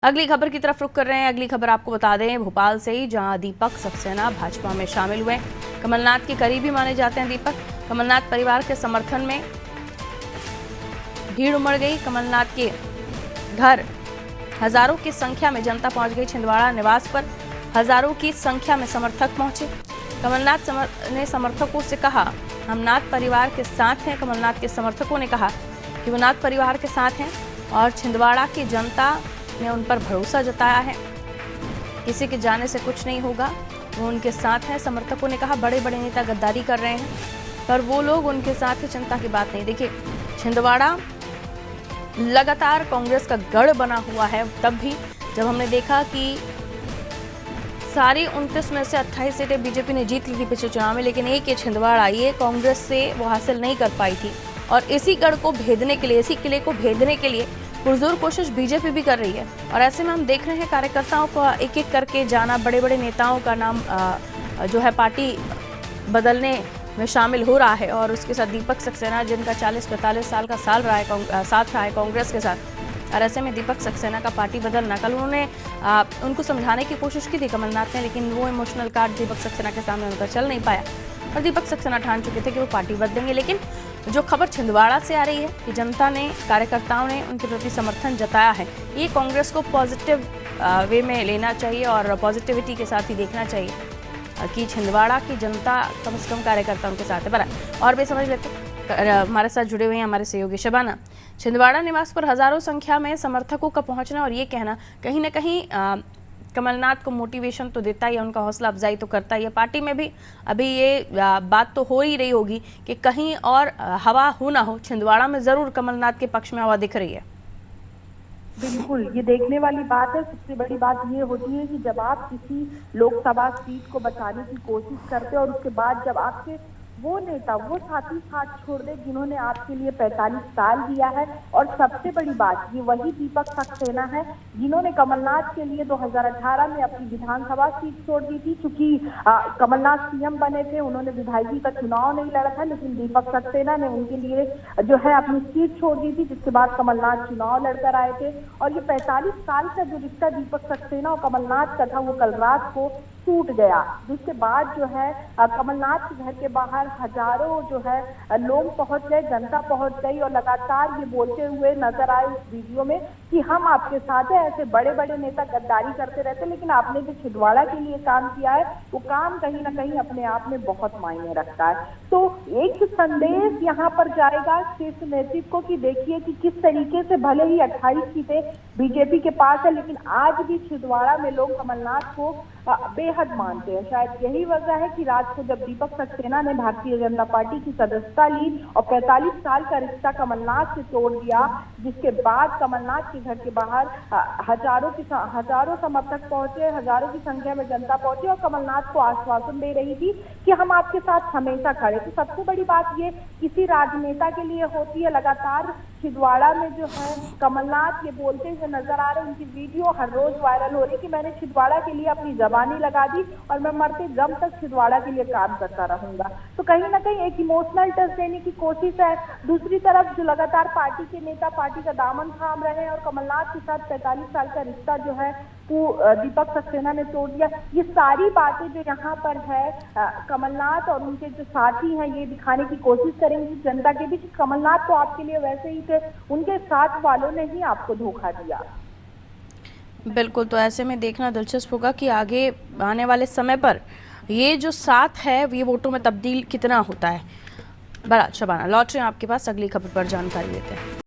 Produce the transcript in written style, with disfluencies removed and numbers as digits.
अगली खबर की तरफ रुख कर रहे हैं। अगली खबर आपको बता दें भोपाल से ही, जहां दीपक सक्सेना भाजपा में शामिल हुए। कमलनाथ के करीबी माने जाते हैं दीपक। कमलनाथ परिवार के समर्थन में भीड़ उमड़ गई। कमलनाथ के घर हजारों की संख्या में जनता पहुंच गई। छिंदवाड़ा निवास पर हजारों की संख्या में समर्थक पहुंचे। कमलनाथ ने समर्थकों से कहा, हम नाथ परिवार के साथ हैं। कमलनाथ के समर्थकों ने कहा कि वो नाथ परिवार के साथ हैं और छिंदवाड़ा की जनता ने उन पर भरोसा जताया है। किसी के जाने से कुछ नहीं होगा, वो उनके साथ है। समर्थकों ने कहा, बड़े बड़े नेता गद्दारी कर रहे हैं पर वो लोग उनके साथ है, चिंता की बात नहीं। देखिए, छिंदवाड़ा लगातार कांग्रेस का गढ़ बना हुआ है। तब भी जब हमने देखा कि सारी 29 में से 28 सीटें बीजेपी ने जीत ली थी पिछले चुनाव में, लेकिन एक ये छिंदवाड़ा ये कांग्रेस से वो हासिल नहीं कर पाई थी। और इसी गढ़ को भेदने के लिए, इसी किले को भेदने के लिए पुरजोर कोशिश बीजेपी भी कर रही है। और ऐसे में हम देख रहे हैं कार्यकर्ताओं को एक एक करके जाना, बड़े बड़े नेताओं का नाम जो है पार्टी बदलने में शामिल हो रहा है। और उसके साथ दीपक सक्सेना, जिनका 40-45 साल का साथ रहा है कांग्रेस के साथ। और ऐसे में दीपक सक्सेना का पार्टी बदलना, कल उन्होंने उनको समझाने की कोशिश की थी कमलनाथ ने, लेकिन वो इमोशनल कार्ड दीपक सक्सेना के सामने उनका चल नहीं पाया। और दीपक सक्सेना ठान चुके थे कि वो पार्टी बदलेंगे। लेकिन जो खबर छिंदवाड़ा से आ रही है कि जनता ने, कार्यकर्ताओं ने उनके प्रति समर्थन जताया है, ये कांग्रेस को पॉजिटिव वे में लेना चाहिए और पॉजिटिविटी के साथ ही देखना चाहिए कि छिंदवाड़ा की जनता कम से कम कार्यकर्ता उनके साथ है। बराबर और भी समझ लेते हमारे साथ जुड़े हुए हैं हमारे सहयोगी शबाना। छिंदवाड़ा निवास पर हजारों संख्या में समर्थकों का पहुंचना और ये कहना कहीं ना कहीं कमलनाथ को मोटिवेशन तो देता ही है, उनका हौसला अफजाई तो करता ही है। पार्टी में भी अभी ये बात तो हो ही रही होगी कि कहीं और हवा हो ना हो, छिंदवाड़ा में जरूर कमलनाथ के पक्ष में हवा दिख रही है। बिल्कुल, ये देखने वाली बात है। सबसे बड़ी बात ये होती है कि जब आप किसी लोकसभा सीट को बचाने की कोशिश करते हैं और उसके बाद जब आपके वो नेता, वो साथी साथ छोड़ दे जिन्होंने आपके लिए 45 साल दिया है। और सबसे बड़ी बात, ये वही दीपक सक्सेना है जिन्होंने कमलनाथ के लिए 2018 में अपनी विधानसभा सीट छोड़ दी थी। क्योंकि कमलनाथ सीएम बने थे, उन्होंने विधायकी का चुनाव नहीं लड़ा था, लेकिन दीपक सक्सेना ने उनके लिए जो है अपनी सीट छोड़ दी थी, जिसके बाद कमलनाथ चुनाव लड़कर आए थे। और ये 45 साल का जो रिश्ता दीपक सक्सेना और कमलनाथ का था, वो कल रात को टूट गया। जिसके बाद जो है कमलनाथ के घर के बाहर हजारों जो है लोग पहुंच गए, जनता पहुंच गई और लगातार ये बोलते हुए नजर आए उस वीडियो में कि हम आपके साथ हैं। ऐसे बड़े बड़े नेता गद्दारी करते रहते, लेकिन आपने जो छिंदवाड़ा के लिए काम किया है, वो काम कहीं ना कहीं अपने आप में बहुत मायने रखता है। तो एक संदेश यहाँ पर जाएगा शीर्ष नेतृत्व को कि देखिए कि किस तरीके से भले ही 28 सीटें बीजेपी के पास है, लेकिन आज भी छिंदवाड़ा में लोग कमलनाथ को बेहद मानते हैं। शायद यही वजह है कि रात को जब दीपक सक्सेना ने भारतीय जनता पार्टी की सदस्यता ली और 45 साल का रिश्ता कमलनाथ से तोड़ दिया, जिसके बाद कमलनाथ के घर के बाहर हजारों समर्थक पहुंचे, हजारों की संख्या में जनता पहुंची और कमलनाथ को आश्वासन दे रही थी कि हम आपके साथ हमेशा खड़े। तो सबसे बड़ी बात ये किसी राजनेता के लिए होती है। लगातार छिंदवाड़ा में जो है कमलनाथ ये बोलते हुए नजर आ रहे, उनकी वीडियो हर रोज वायरल हो रही कि मैंने छिंदवाड़ा के लिए अपनी जबानी लगा दी और मैं मरते दम तक छिंदवाड़ा के लिए काम करता रहूंगा। तो कहीं ना कहीं एक इमोशनल टच देने की कोशिश है। दूसरी तरफ जो लगातार पार्टी के नेता पार्टी का दामन थाम रहे हैं और कमलनाथ के साथ 45 साल का रिश्ता जो है वो दीपक सक्सेना ने तोड़ दिया। ये सारी बातें जो यहाँ पर है कमलनाथ और उनके जो साथी हैं ये दिखाने की कोशिश करेंगे जनता के बीच। कमलनाथ तो आपके लिए वैसे ही थे, उनके साथ वालों ने ही आपको धोखा दिया। बिल्कुल, तो ऐसे में देखना दिलचस्प होगा कि आगे आने वाले समय पर ये जो साथ है ये वोटों में तब्दील कितना होता है। बड़ा शबाना, लौट रहे हैं आपके पास अगली खबर पर जानकारी लेते हैं।